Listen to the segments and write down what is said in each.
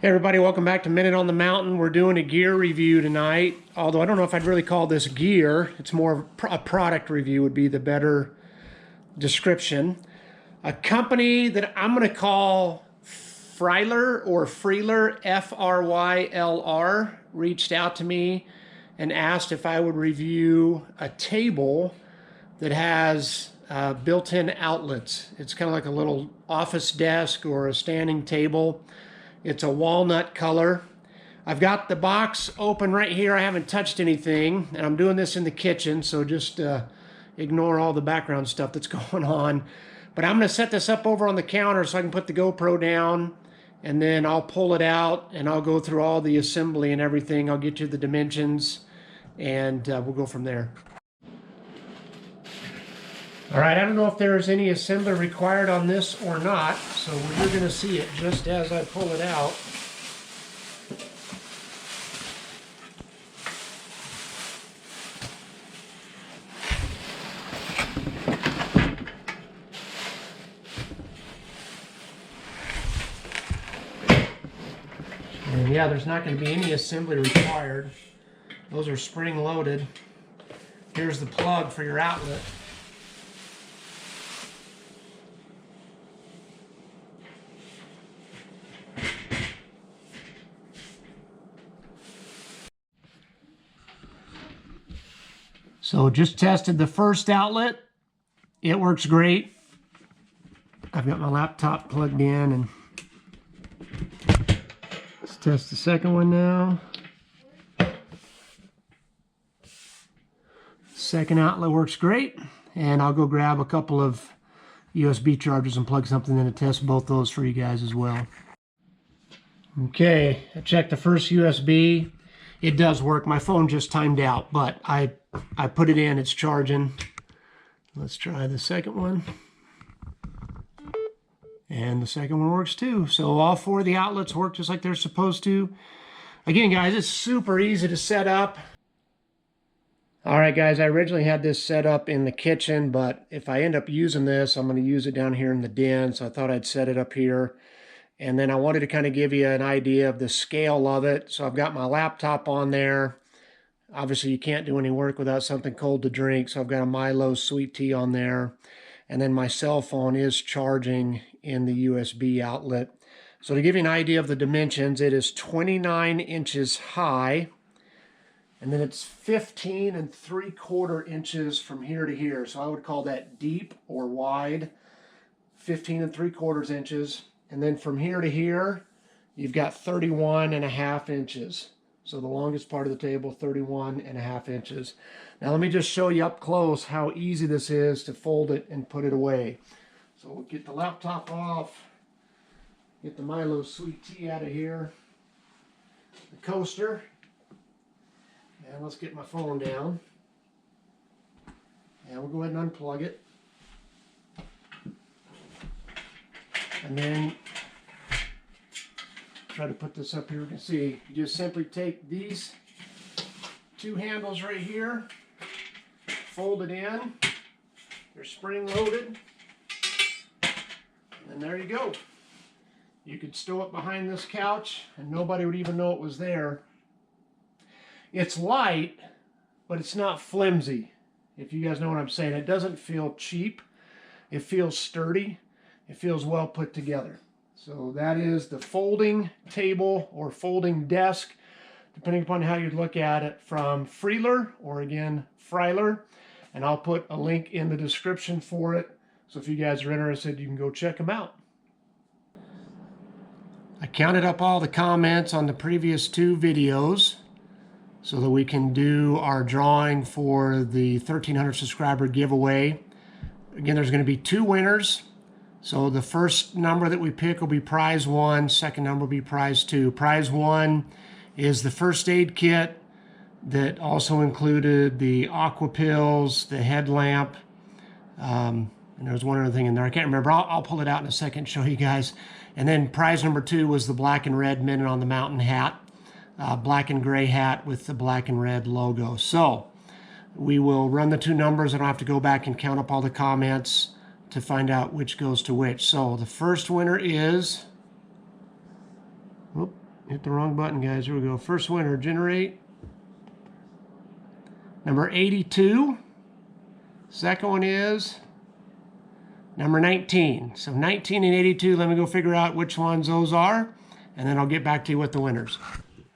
Hey everybody, welcome back to Minute on the Mountain. We're doing a gear review tonight, although I don't know if I'd really call this gear. It's more of a product review would be the better description. A company that I'm going to call Frylr or Frylr, F-R-Y-L-R, reached out to me and asked if I would review a table that has built-in outlets. It's kind of like a little office desk or a standing table. It's a walnut color. I've got the box open right here. I haven't touched anything, and I'm doing this in the kitchen, so just ignore all the background stuff that's going on. But I'm going to set this up over on the counter so I can put the GoPro down, and then I'll pull it out, and I'll go through all the assembly and everything. I'll get you the dimensions, and we'll go from there. All right, I don't know if there's any assembly required on this or not, so you're going to see it just as I pull it out. And yeah, there's not going to be any assembly required. Those are spring-loaded. Here's the plug for your outlet. So just tested the first outlet. It works great. I've got my laptop plugged in, and let's test the second one now. Second outlet works great, and I'll go grab a couple of USB chargers and plug something in to test both those for you guys as well. Okay, I checked the first USB. It does work. My phone just timed out, but I put it in, it's charging. Let's try the second one. And the second one works too. So all four of the outlets work just like they're supposed to. Again, guys, it's super easy to set up. All right, guys, I originally had this set up in the kitchen, but if I end up using this, I'm going to use it down here in the den. So I thought I'd set it up here. And then I wanted to kind of give you an idea of the scale of it. So I've got my laptop on there. Obviously, you can't do any work without something cold to drink. So I've got a Milo sweet tea on there. And then my cell phone is charging in the USB outlet. So to give you an idea of the dimensions, it is 29 inches high. And then it's 15 3/4 inches from here to here. So I would call that deep or wide, 15 3/4 inches. And then from here to here, you've got 31.5 inches. So the longest part of the table, 31.5 inches. Now let me just show you up close how easy this is to fold it and put it away. So we'll get the laptop off, get the Milo sweet tea out of here, the coaster, and let's get my phone down. And we'll go ahead and unplug it. And then try to put this up here. You can see you just simply take these two handles right here, fold it in. They're spring loaded, and there you go. You could stow it behind this couch and nobody would even know it was there. It's light, but it's not flimsy, if you guys know what I'm saying. It doesn't feel cheap. It feels sturdy. It feels well put together. So that is the folding table or folding desk, depending upon how you'd look at it, from Frylr, or again, Frylr. And I'll put a link in the description for it. So if you guys are interested, you can go check them out. I counted up all the comments on the previous two videos so that we can do our drawing for the 1,300 subscriber giveaway. Again, there's going to be two winners. So the first number that we pick will be prize 1, second number will be prize 2. Prize 1 is the first aid kit that also included the aqua pills, the headlamp, and there's one other thing in there. I can't remember. I'll pull it out in a second and show you guys. And then prize number 2 was the black and red Minute on the Mountain hat, black and gray hat with the black and red logo. So we will run the two numbers. I don't have to go back and count up all the comments to find out which goes to which. So the first winner is, hit the wrong button, guys. Here we go. First winner, generate. Number 82. Second one is number 19. So 19 and 82, let me go figure out which ones those are, and then I'll get back to you with the winners.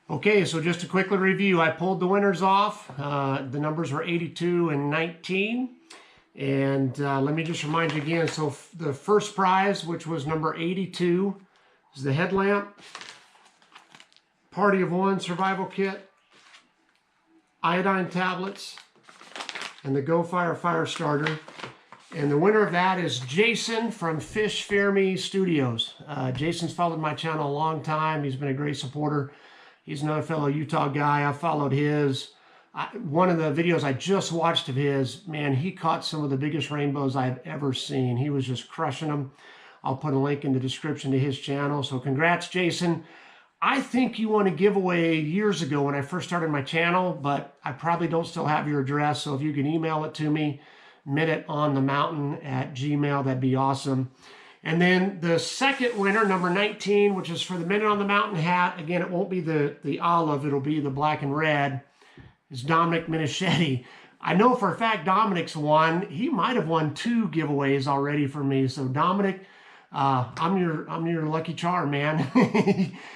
Okay, so just to quickly review, I pulled the winners off. The numbers were 82 and 19. And let me just remind you again, so the first prize, which was number 82, is the headlamp, Party of One survival kit, iodine tablets, and the Go Fire fire starter. And the winner of that is Jason from Fishfearme Studios. Jason's followed my channel a long time. He's been a great supporter. He's another fellow Utah guy. I followed his. One of the videos I just watched of his, man, he caught some of the biggest rainbows I've ever seen. He was just crushing them. I'll put a link in the description to his channel. So congrats, Jason. I think you won a giveaway years ago when I first started my channel, but I probably don't still have your address. So if you can email it to me, minuteonthemountain@gmail.com, that'd be awesome. And then the second winner, number 19, which is for the Minute on the Mountain hat. Again, it won't be the olive, it'll be the black and red. Is Dominic Minischetti. I know for a fact Dominic's won. He might have won 2 giveaways already for me. So Dominic, I'm your lucky charm, man.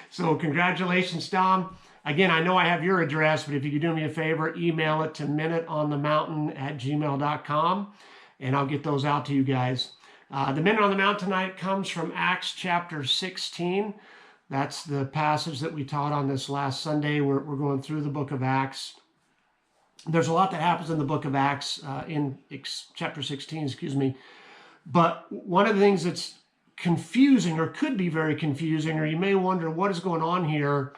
So congratulations, Dom. Again, I know I have your address, but if you could do me a favor, email it to minuteonthemountain@gmail.com, and I'll get those out to you guys. The Minute on the Mountain tonight comes from Acts chapter 16. That's the passage that we taught on this last Sunday. We're going through the book of Acts. There's a lot that happens in the book of Acts, in chapter 16, excuse me. But one of the things that's confusing, or could be very confusing, or you may wonder what is going on here,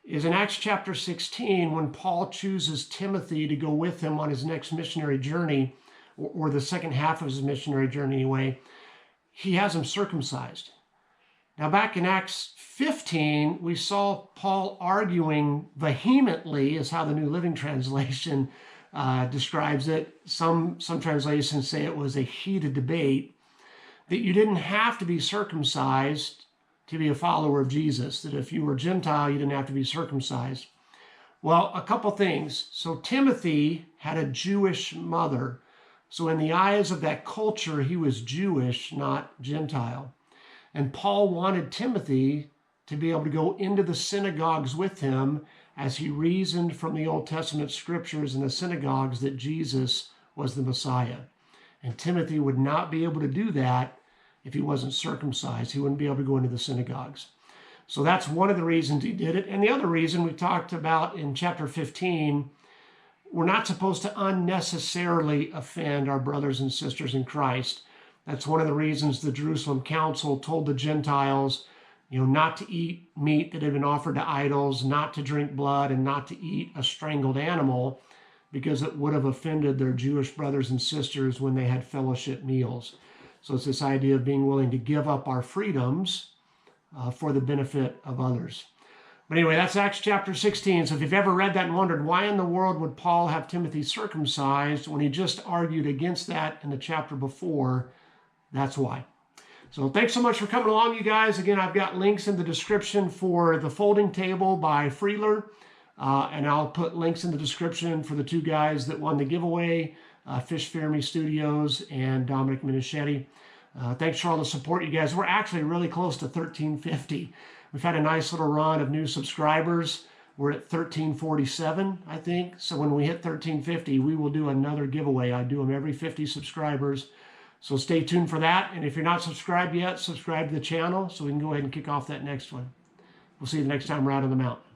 is in Acts chapter 16, when Paul chooses Timothy to go with him on his next missionary journey, or the second half of his missionary journey anyway, he has him circumcised. Now back in Acts 15, we saw Paul arguing vehemently, is how the New Living Translation describes it. Some translations say it was a heated debate, that you didn't have to be circumcised to be a follower of Jesus, that if you were Gentile, you didn't have to be circumcised. Well, a couple things. So Timothy had a Jewish mother. So in the eyes of that culture, he was Jewish, not Gentile. And Paul wanted Timothy to be able to go into the synagogues with him as he reasoned from the Old Testament scriptures in the synagogues that Jesus was the Messiah. And Timothy would not be able to do that if he wasn't circumcised. He wouldn't be able to go into the synagogues. So that's one of the reasons he did it. And the other reason we talked about in chapter 15, we're not supposed to unnecessarily offend our brothers and sisters in Christ. That's one of the reasons the Jerusalem Council told the Gentiles, not to eat meat that had been offered to idols, not to drink blood, and not to eat a strangled animal, because it would have offended their Jewish brothers and sisters when they had fellowship meals. So it's this idea of being willing to give up our freedoms for the benefit of others. But anyway, that's Acts chapter 16. So if you've ever read that and wondered, why in the world would Paul have Timothy circumcised when he just argued against that in the chapter before? That's why. So thanks so much for coming along, you guys. Again, I've got links in the description for the folding table by Frylr, and I'll put links in the description for the 2 guys that won the giveaway, Fishfearme Studios and Dominic Minischetti. Thanks for all the support, you guys. We're actually really close to 1350. We've had a nice little run of new subscribers. We're at 1347, I think. So when we hit 1350, we will do another giveaway. I do them every 50 subscribers. So stay tuned for that. And if you're not subscribed yet, subscribe to the channel so we can go ahead and kick off that next one. We'll see you the next time we're out on the mountain.